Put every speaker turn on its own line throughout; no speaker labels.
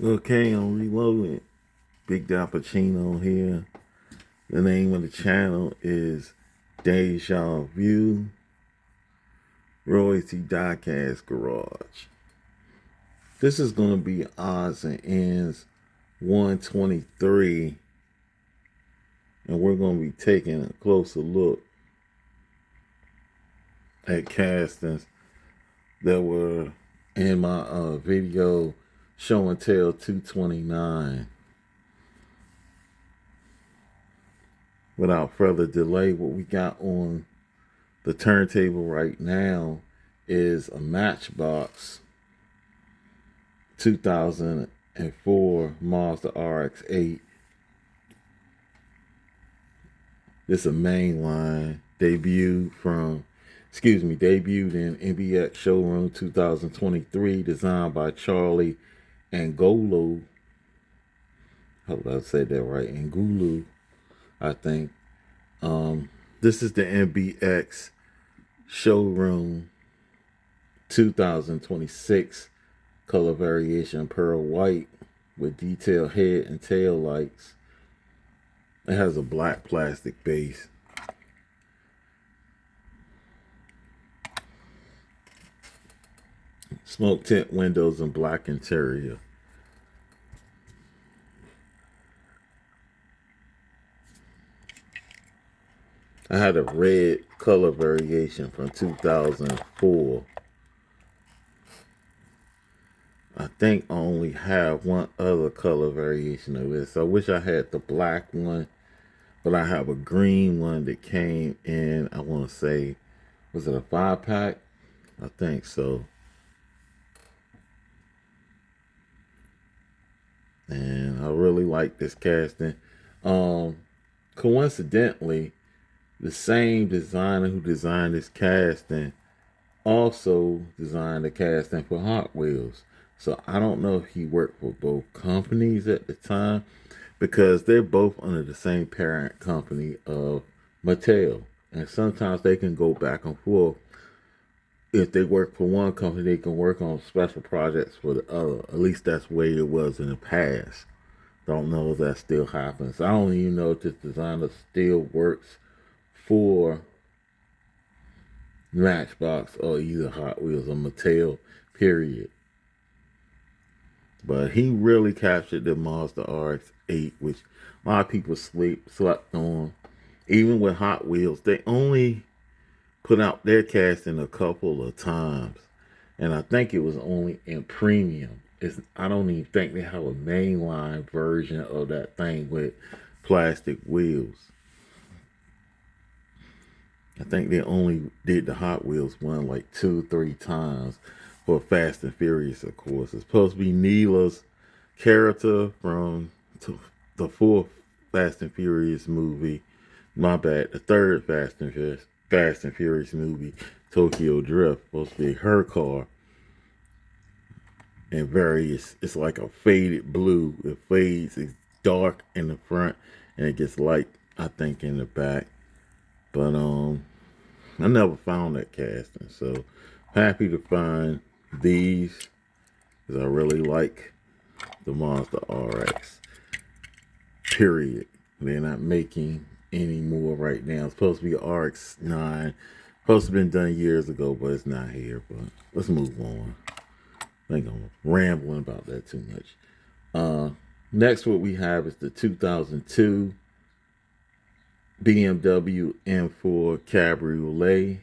Okay, I'm reloading. Big Pacino here. The name of the channel is Deja Vu Royalty Diecast Garage. This is going to be odds and ends 123, and we're going to be taking a closer look at castings that were in my video Show and Tell 229. Without further delay, what we got on the turntable right now is a Matchbox 2004 Mazda RX-8. This is a mainline debuted in NBX Showroom 2023, designed by Charlie Angolo. Hope I said that right. Angulu, I think. This is the NBX Showroom 2026 color variation pearl white with detailed head and tail lights. It has a black plastic base. Smoke tint windows and black interior. I had a red color variation from 2004. I think I only have one other color variation of this. I wish I had the black one, but I have a green one that came in, I want to say, was it a 5-pack? I think so. And I really like this casting. Coincidentally, the same designer who designed this casting also designed the casting for Hot Wheels. So I don't know if he worked for both companies at the time, because they're both under the same parent company of Mattel. And sometimes they can go back and forth. If they work for one company, they can work on special projects for the other. At least that's the way it was in the past. Don't know if that still happens. I don't even know if this designer still works for Matchbox or either Hot Wheels or Mattel, period. But he really captured the Mazda RX-8, which a lot of people slept on. Even with Hot Wheels, they only put out their casting a couple of times. And I think it was only in premium. I don't even think they have a mainline version of that thing with plastic wheels. I think they only did the Hot Wheels one like 2-3 times for Fast and Furious, of course. It's supposed to be Neela's character from the fourth Fast and Furious movie. My bad, the third Fast and Furious movie, Tokyo Drift. Supposed to be her car. And it's like a faded blue. It fades, it's dark in the front, and it gets light, I think, in the back. But I never found that casting, so happy to find these, because I really like the Mazda RX. Period. They're not making any more right now. It's supposed to be RX-9. Supposed to have been done years ago, but it's not here. But let's move on. I think I'm rambling about that too much. Next, what we have is the 2002 BMW M4 Cabriolet,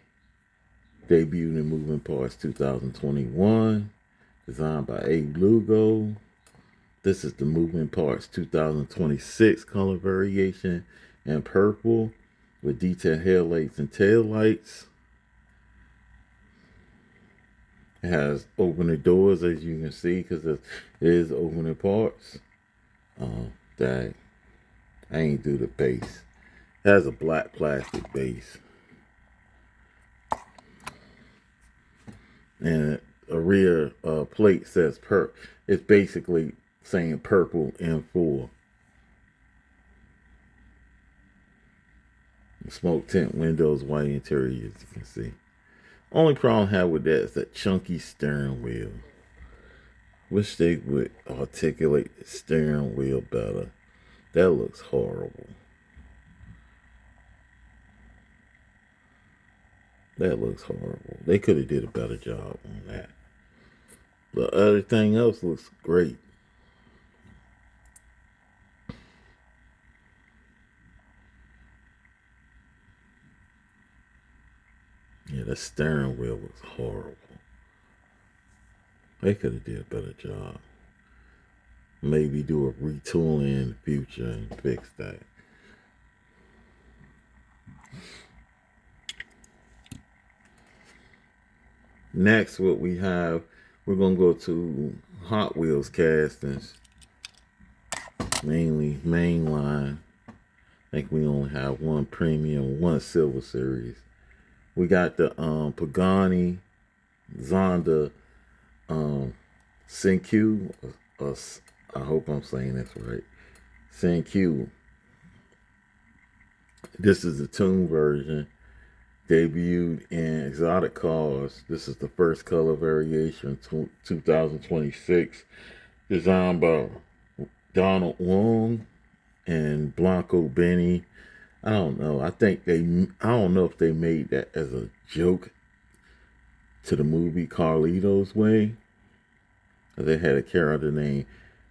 debuted in Moving Parts 2021, designed by Abe Lugo. This is the Moving Parts 2026 color variation in purple with detailed headlights and taillights. It has opening doors, as you can see, because it is opening parts. Dang, I ain't do the base. It has a black plastic base. And a rear plate says it's basically saying purple M4. Smoke tint windows, white interior, as you can see. Only problem I have with that is that chunky steering wheel. Wish they would articulate the steering wheel better. That looks horrible. That looks horrible. They could have did a better job on that. But everything else looks great. Yeah, the steering wheel was horrible. They could have did a better job. Maybe do a retooling in the future and fix that. Next, what we have, we're gonna go to Hot Wheels castings, mainly mainline. I think we only have one premium, one silver series. We got the Pagani Zonda Senq. I hope I'm saying this right. Senq. This is the tune version. Debuted in Exotic Cars. This is the first color variation, 2026. Designed by Donald Wong and Blanco Benny. I don't know. I don't know if they made that as a joke to the movie Carlito's Way. They had a character named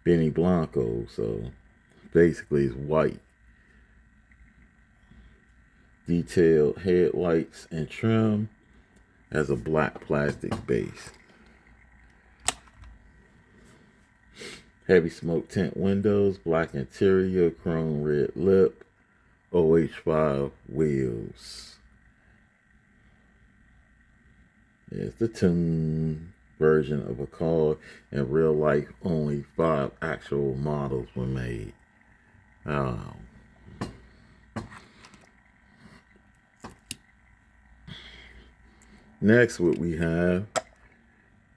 Benny Blanco, so basically it's white. Detailed headlights and trim, has a black plastic base. Heavy smoke tint windows, black interior, chrome red lip, OH5 wheels. It's the tune version of a car. In real life, only 5 actual models were made. Oh. Next, what we have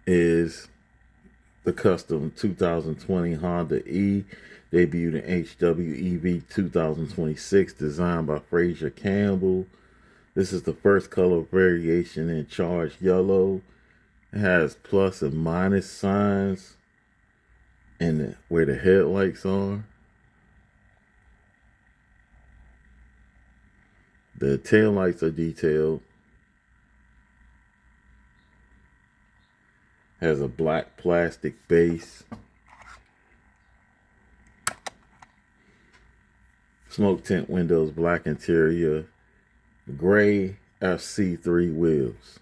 is the custom 2020 Honda E, debuted in HWEV 2026, designed by Fraser Campbell. This is the first color variation in charged yellow. It has plus and minus signs and where the headlights are. The taillights are detailed. Has a black plastic base. Smoke tint windows, black interior, gray FC3 wheels.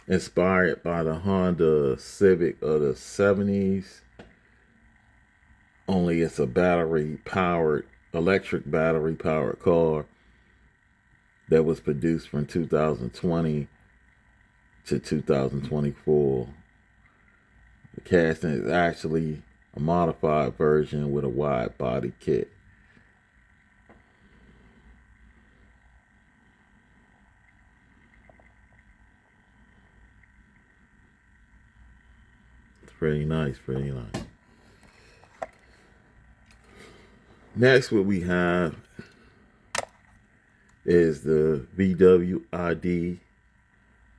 Inspired by the Honda Civic of the 70s. Only it's a electric battery powered car that was produced from 2020 to 2024. The casting is actually a modified version with a wide body kit. It's pretty nice, pretty nice. Next, what we have is the VW ID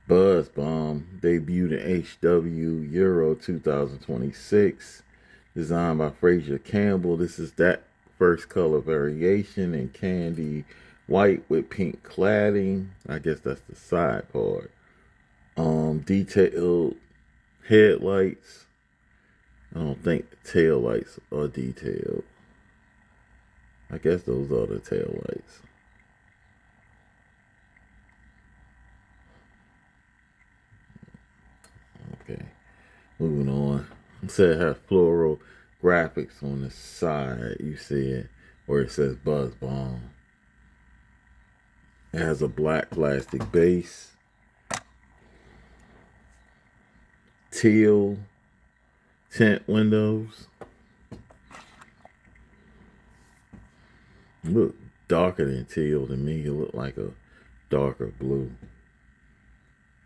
Buzz Bomb, debuted in HW Euro 2026, designed by Fraser Campbell. This is that first color variation in candy white with pink cladding. I guess that's the side part. Detailed headlights. I don't think the tail lights are detailed. I guess those are the tail lights. Okay, moving on. It said it has floral graphics on the side. You see it where it says Buzz Bomb. It has a black plastic base. Teal tint windows. Look darker than teal to me. It look like a darker blue.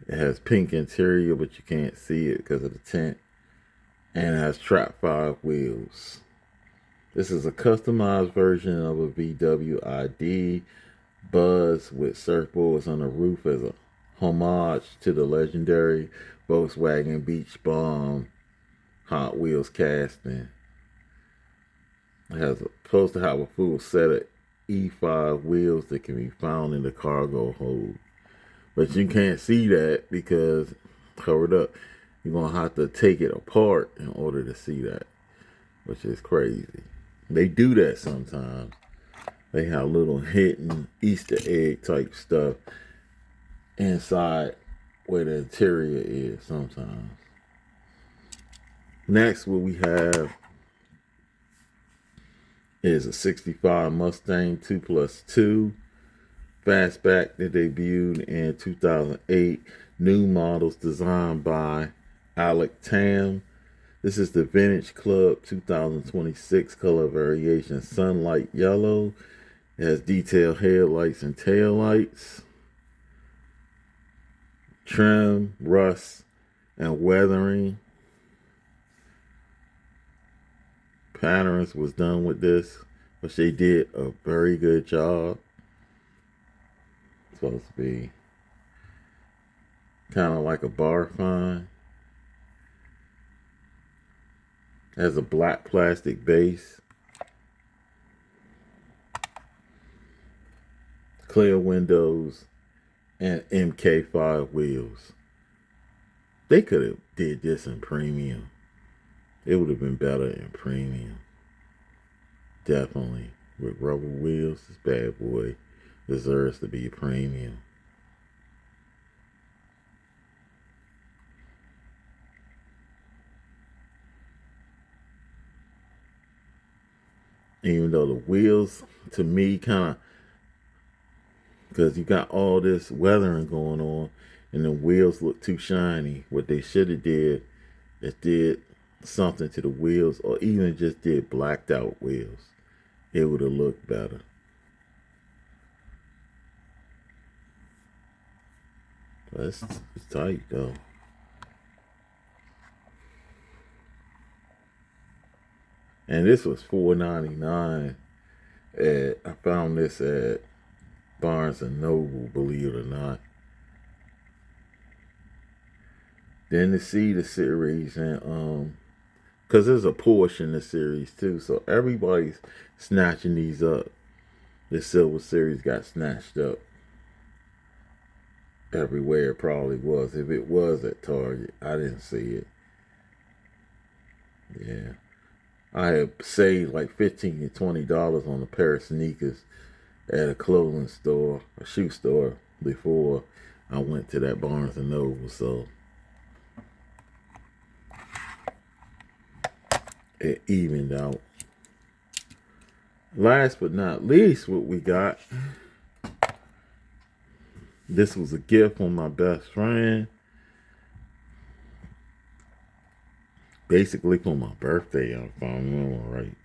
It has pink interior, but you can't see it because of the tint. And it has Trap 5 wheels. This is a customized version of a VW ID Buzz with surfboards on the roof as a homage to the legendary Volkswagen Beach Bomb Hot Wheels casting. It has supposed to have a full set of E5 wheels that can be found in the cargo hold. But you can't see that because covered up. You're going to have to take it apart in order to see that, which is crazy. They do that sometimes. They have little hidden Easter egg type stuff inside where the interior is sometimes. Next, what we have is a 65 Mustang 2+2 fastback that debuted in 2008. New models designed by Alec Tam. This is the Vintage Club 2026 color variation Sunlight Yellow. It has detailed headlights and taillights. Trim, rust, and weathering patterns was done with this, which they did a very good job. It's supposed to be kind of like a bar fine. It has a black plastic base, clear windows, and MK5 wheels. They could have did this in premium. It would have been better in premium. Definitely. With rubber wheels, this bad boy deserves to be a premium. Even though the wheels, to me, kind of, because you got all this weathering going on, and the wheels look too shiny. What they should have did is did something to the wheels, or even just did blacked out wheels. It would have looked better. But it's tight though. And this was $4.99. I found this at Barnes and Noble, believe it or not. Then to see the series, and because there's a Porsche in the series too, so everybody's snatching these up. The Silver Series got snatched up everywhere. It probably was. If it was at Target, I didn't see it. Yeah, I had saved like $15 to $20 on a pair of sneakers at a clothing store, a shoe store, before I went to that Barnes and Noble. So it evened out. Last but not least, what we got. This was a gift from my best friend. Basically for my birthday, if I remember right,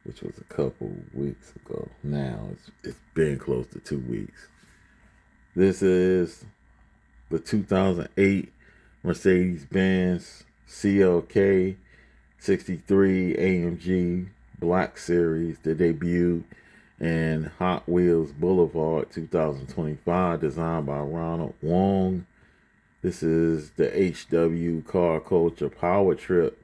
which was a couple weeks ago. Now it's been close to 2 weeks. This is the 2008 Mercedes-Benz CLK 63 AMG Black Series that debuted in Hot Wheels Boulevard 2025, designed by Ronald Wong. This is the HW Car Culture Power Trip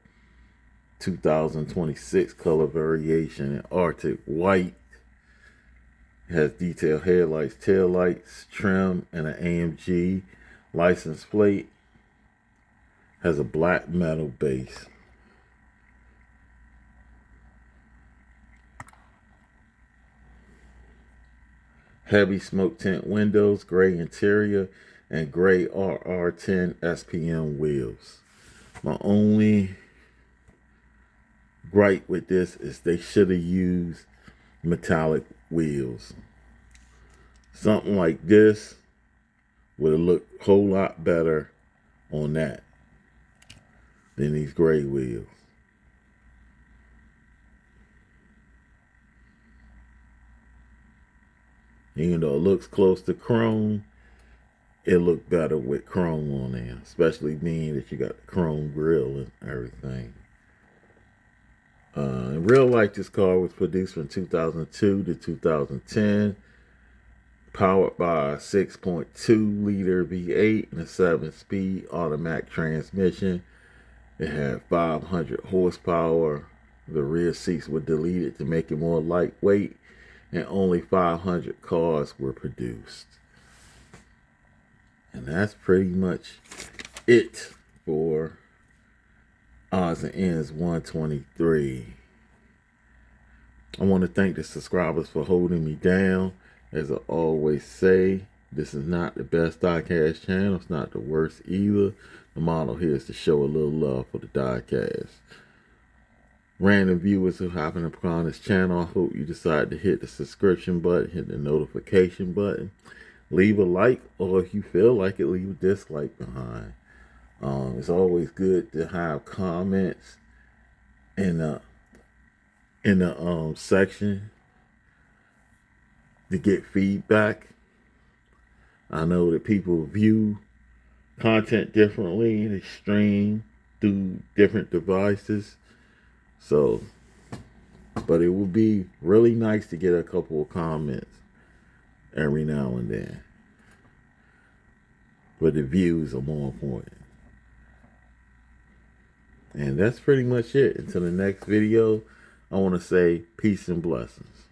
2026 color variation in Arctic White. It has detailed headlights, taillights, trim, and an AMG license plate. Has a black metal base. Heavy smoke tint windows, gray interior, and gray RR10 SPM wheels. My only gripe with this is they should have used metallic wheels. Something like this would have looked a whole lot better on that than these gray wheels. Even though it looks close to chrome, it looked better with chrome on there, especially being that you got the chrome grille and everything. In real life, this car was produced from 2002 to 2010. Powered by a 6.2 liter V8 and a 7-speed automatic transmission. It had 500 horsepower. The rear seats were deleted to make it more lightweight, and only 500 cars were produced. And that's pretty much it for Odds and Ends 123. I want to thank the subscribers for holding me down. As I always say, this is not the best diecast channel. It's not the worst either. The model here is to show a little love for the diecast. Random viewers who happen upon this channel, I hope you decide to hit the subscription button, hit the notification button, leave a like, or if you feel like it, leave a dislike behind. It's always good to have comments in the section to get feedback. I know that people view content differently. They stream through different devices. So, but it would be really nice to get a couple of comments every now and then. But the views are more important. And that's pretty much it. Until the next video, I want to say peace and blessings.